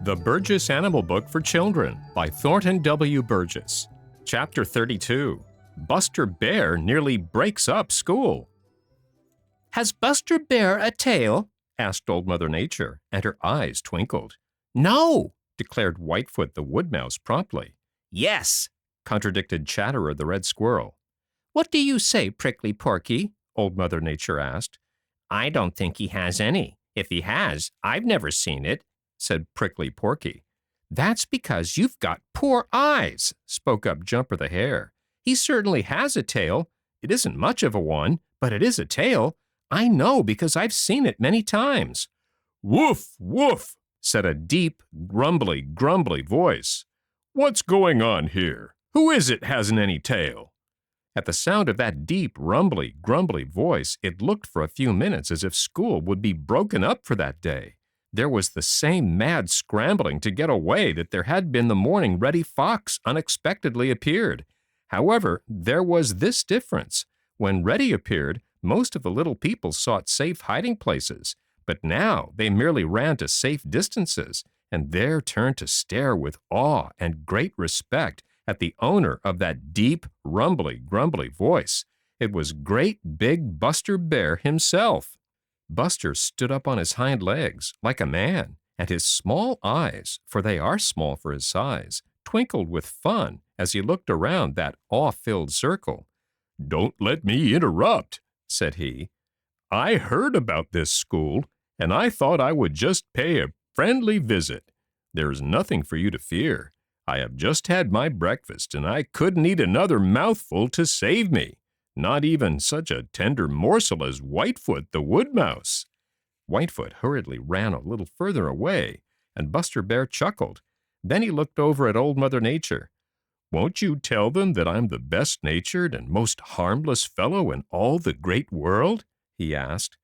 The Burgess Animal Book for Children by Thornton W. Burgess. Chapter 32. Buster Bear Nearly Breaks Up School. "Has Buster Bear a tail?" asked Old Mother Nature, and her eyes twinkled. "No," declared Whitefoot the Wood Mouse promptly. "Yes," contradicted Chatterer the Red Squirrel. "What do you say, Prickly Porky?" Old Mother Nature asked. "I don't think he has any. If he has, I've never seen it," said Prickly Porky. "That's because you've got poor eyes," spoke up Jumper the Hare. "He certainly has a tail. It isn't much of a one, but it is a tail. I know because I've seen it many times." "Woof, woof," said a deep, grumbly voice. "What's going on here? Who is it hasn't any tail?" At the sound of that deep, grumbly voice, it looked for a few minutes as if school would be broken up for that day. There was the same mad scrambling to get away that there had been the morning Reddy Fox unexpectedly appeared. However, there was this difference. When Reddy appeared, most of the little people sought safe hiding places, but now they merely ran to safe distances, and there turned to stare with awe and great respect at the owner of that deep, grumbly voice. It was great big Buster Bear himself. Buster stood up on his hind legs like a man, and his small eyes, for they are small for his size, twinkled with fun as he looked around that awe-filled circle. "Don't let me interrupt," said he. "I heard about this school, and I thought I would just pay a friendly visit. There's nothing for you to fear. I have just had my breakfast, and I couldn't eat another mouthful to save me. Not even such a tender morsel as Whitefoot the Wood Mouse." Whitefoot hurriedly ran a little further away, and Buster Bear chuckled. Then he looked over at Old Mother Nature. "Won't you tell them that I'm the best-natured and most harmless fellow in all the great world?" he asked.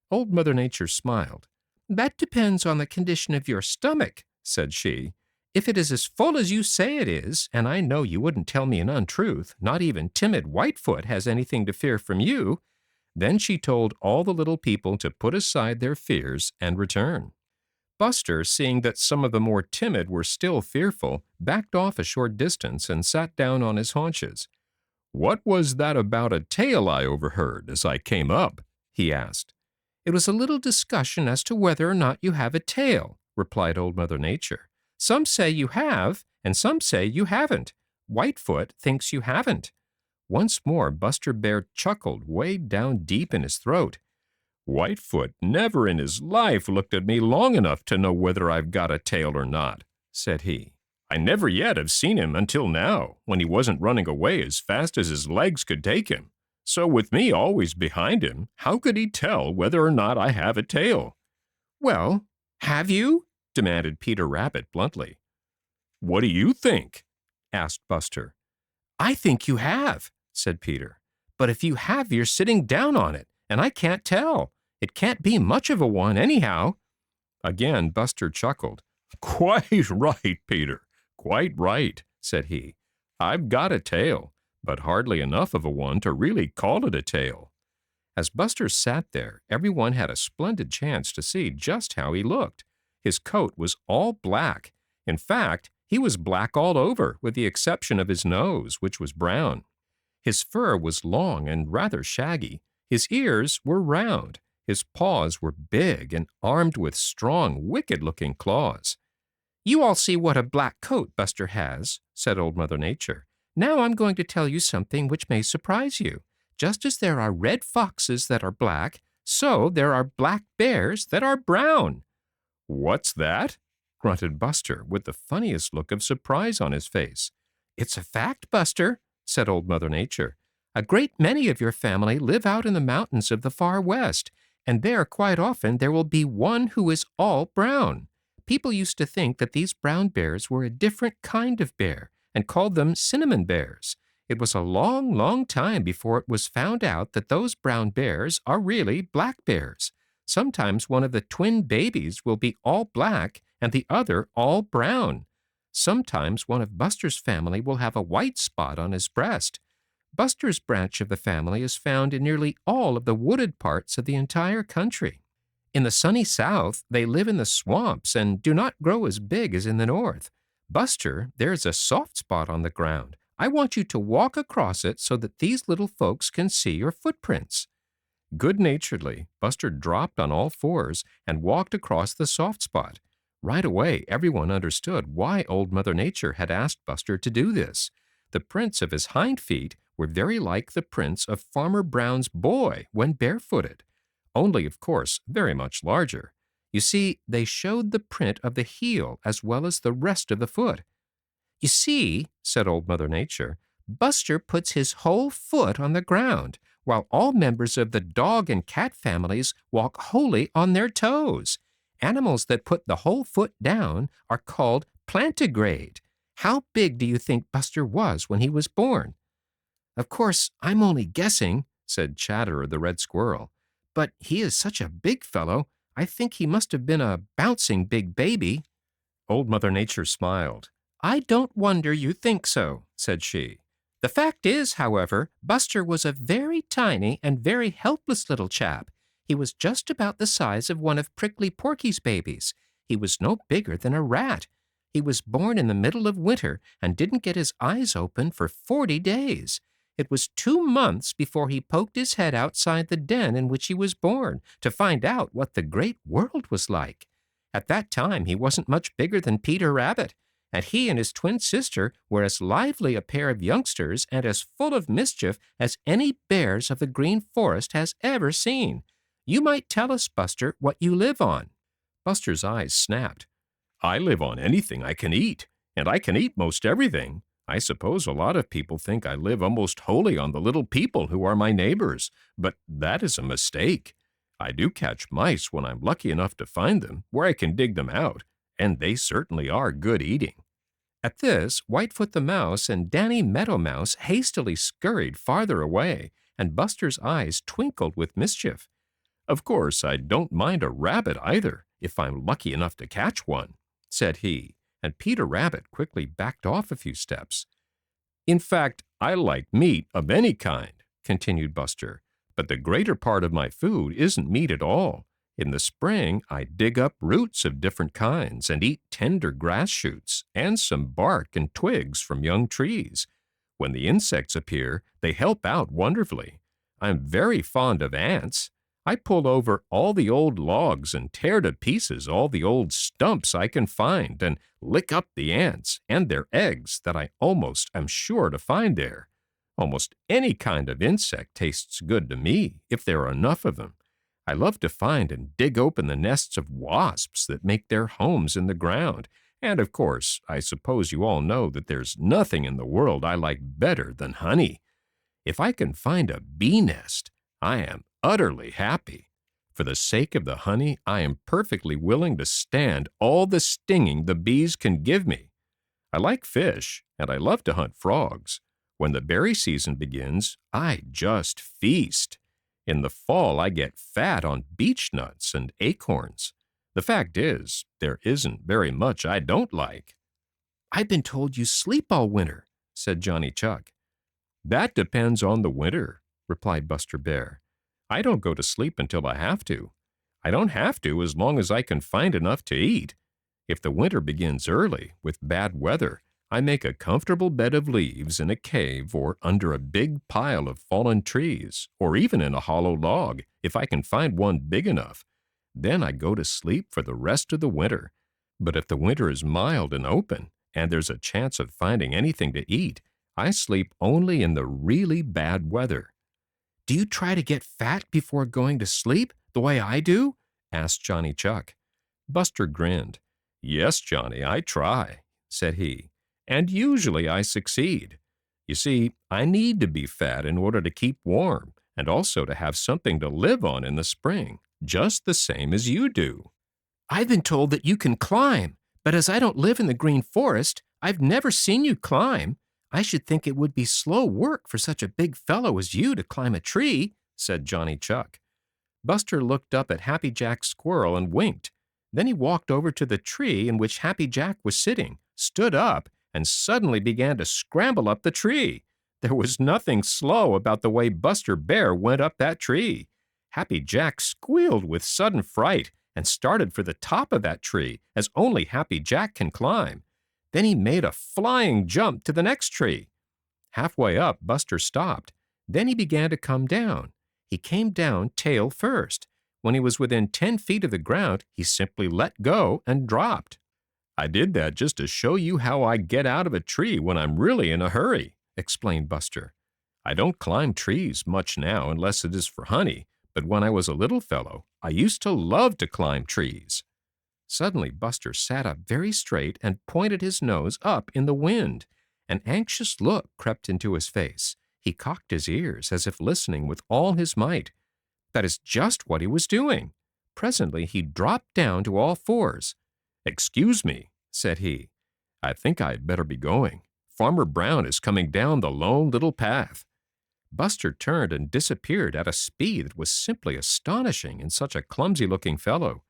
Old Mother Nature smiled. "That depends on the condition of your stomach," said she. "If it is as full as you say it is, and I know you wouldn't tell me an untruth, not even timid Whitefoot has anything to fear from you." Then she told all the little people to put aside their fears and return. Buster, seeing that some of the more timid were still fearful, backed off a short distance and sat down on his haunches. "What was that about a tail I overheard as I came up?" he asked. "It was a little discussion as to whether or not you have a tail," replied Old Mother Nature. "Some say you have, and some say you haven't. Whitefoot thinks you haven't." Once more Buster Bear chuckled way down deep in his throat. "Whitefoot never in his life looked at me long enough to know whether I've got a tail or not," said he. "I never yet have seen him until now, when he wasn't running away as fast as his legs could take him. So with me always behind him, how could he tell whether or not I have a tail?" "Well, have you?" demanded Peter Rabbit bluntly. "What do you think?" asked Buster. "I think you have," said Peter. "But if you have, you're sitting down on it, and I can't tell. It can't be much of a one, anyhow." Again Buster chuckled. "Quite right, Peter, quite right," said he. "I've got a tail, but hardly enough of a one to really call it a tail." As Buster sat there, everyone had a splendid chance to see just how he looked. His coat was all black. In fact, he was black all over, with the exception of his nose, which was brown. His fur was long and rather shaggy. His ears were round. His paws were big and armed with strong, wicked-looking claws. "You all see what a black coat Buster has," said Old Mother Nature. "Now I'm going to tell you something which may surprise you. Just as there are red foxes that are black, so there are black bears that are brown." "What's that?" grunted Buster with the funniest look of surprise on his face. "It's a fact, Buster," said Old Mother Nature. "A great many of your family live out in the mountains of the far west, and there quite often there will be one who is all brown. People used to think that these brown bears were a different kind of bear and called them cinnamon bears. It was a long time before it was found out that those brown bears are really black bears. Sometimes one of the twin babies will be all black and the other all brown. Sometimes one of Buster's family will have a white spot on his breast. Buster's branch of the family is found in nearly all of the wooded parts of the entire country. In the sunny south, they live in the swamps and do not grow as big as in the north. Buster, there's a soft spot on the ground. I want you to walk across it so that these little folks can see your footprints." Good-naturedly, Buster dropped on all fours and walked across the soft spot. Right away, everyone understood why Old Mother Nature had asked Buster to do this. The prints of his hind feet were very like the prints of Farmer Brown's boy when barefooted, only, of course, very much larger. You see, they showed the print of the heel as well as the rest of the foot. "You see," said Old Mother Nature, "Buster puts his whole foot on the ground, while all members of the dog and cat families walk wholly on their toes. Animals that put the whole foot down are called plantigrade. How big do you think Buster was when he was born?" "Of course, I'm only guessing," said Chatterer the Red Squirrel, "but he is such a big fellow, I think he must have been a bouncing big baby." Old Mother Nature smiled. "I don't wonder you think so," said she. "The fact is, however, Buster was a very tiny and very helpless little chap. He was just about the size of one of Prickly Porky's babies. He was no bigger than a rat. He was born in the middle of winter and didn't get his eyes open for 40 days. It was 2 months before he poked his head outside the den in which he was born to find out what the great world was like. At that time he wasn't much bigger than Peter Rabbit, and he and his twin sister were as lively a pair of youngsters and as full of mischief as any bears of the Green Forest has ever seen. You might tell us, Buster, what you live on." Buster's eyes snapped. "I live on anything I can eat, and I can eat most everything. I suppose a lot of people think I live almost wholly on the little people who are my neighbors, but that is a mistake. I do catch mice when I'm lucky enough to find them, where I can dig them out, and they certainly are good eating." At this, Whitefoot the Mouse and Danny Meadow Mouse hastily scurried farther away, and Buster's eyes twinkled with mischief. "Of course, I don't mind a rabbit either, if I'm lucky enough to catch one," said he, and Peter Rabbit quickly backed off a few steps. "In fact, I like meat of any kind," continued Buster, "but the greater part of my food isn't meat at all. In the spring, I dig up roots of different kinds and eat tender grass shoots and some bark and twigs from young trees. When the insects appear, they help out wonderfully. I'm very fond of ants. I pull over all the old logs and tear to pieces all the old stumps I can find and lick up the ants and their eggs that I almost am sure to find there. Almost any kind of insect tastes good to me if there are enough of them. I love to find and dig open the nests of wasps that make their homes in the ground. And of course, I suppose you all know that there's nothing in the world I like better than honey. If I can find a bee nest, I am utterly happy. For the sake of the honey, I am perfectly willing to stand all the stinging the bees can give me. I like fish, and I love to hunt frogs. When the berry season begins, I just feast. In the fall, I get fat on beech nuts and acorns. The fact is, there isn't very much I don't like." "I've been told you sleep all winter," said Johnny Chuck. "That depends on the winter," replied Buster Bear. "I don't go to sleep until I have to. I don't have to as long as I can find enough to eat. If the winter begins early, with bad weather, I make a comfortable bed of leaves in a cave or under a big pile of fallen trees, or even in a hollow log, if I can find one big enough. Then I go to sleep for the rest of the winter. But if the winter is mild and open, and there's a chance of finding anything to eat, I sleep only in the really bad weather." "Do you try to get fat before going to sleep, the way I do?" asked Johnny Chuck. Buster grinned. "Yes, Johnny, I try," said he. "And usually I succeed. You see, I need to be fat in order to keep warm, and also to have something to live on in the spring, just the same as you do." "I've been told that you can climb, but as I don't live in the Green Forest, I've never seen you climb. I should think it would be slow work for such a big fellow as you to climb a tree," said Johnny Chuck. Buster looked up at Happy Jack Squirrel and winked. Then he walked over to the tree in which Happy Jack was sitting, stood up, and suddenly began to scramble up the tree. There was nothing slow about the way Buster Bear went up that tree. Happy Jack squealed with sudden fright and started for the top of that tree, as only Happy Jack can climb. Then he made a flying jump to the next tree. Halfway up, Buster stopped. Then he began to come down. He came down tail first. When he was within 10 feet of the ground, he simply let go and dropped. "I did that just to show you how I get out of a tree when I'm really in a hurry," explained Buster. "I don't climb trees much now unless it is for honey, but when I was a little fellow, I used to love to climb trees." Suddenly Buster sat up very straight and pointed his nose up in the wind. An anxious look crept into his face. He cocked his ears as if listening with all his might. That is just what he was doing. Presently he dropped down to all fours. "Excuse me," said he. "I think I had better be going. Farmer Brown is coming down the Lone Little Path." Buster turned and disappeared at a speed that was simply astonishing in such a clumsy-looking fellow.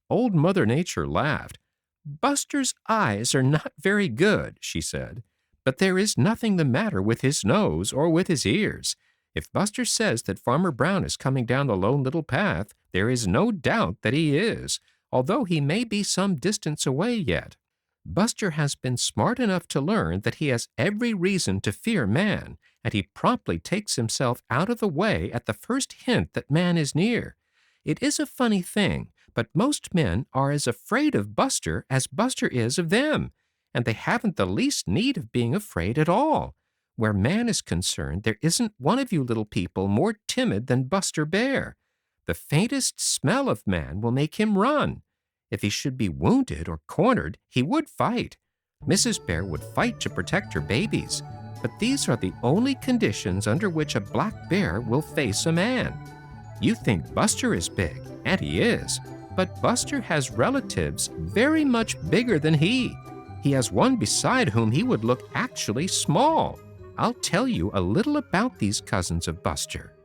Old Mother Nature laughed. "Buster's eyes are not very good," she said, "but there is nothing the matter with his nose or with his ears. If Buster says that Farmer Brown is coming down the Lone Little Path, there is no doubt that he is, although he may be some distance away yet. Buster has been smart enough to learn that he has every reason to fear man, and he promptly takes himself out of the way at the first hint that man is near. It is a funny thing, but most men are as afraid of Buster as Buster is of them, and they haven't the least need of being afraid at all. Where man is concerned, there isn't one of you little people more timid than Buster Bear. The faintest smell of man will make him run. If he should be wounded or cornered, he would fight. Mrs. Bear would fight to protect her babies, but these are the only conditions under which a black bear will face a man. You think Buster is big, and he is, but Buster has relatives very much bigger than he. He has one beside whom he would look actually small. I'll tell you a little about these cousins of Buster.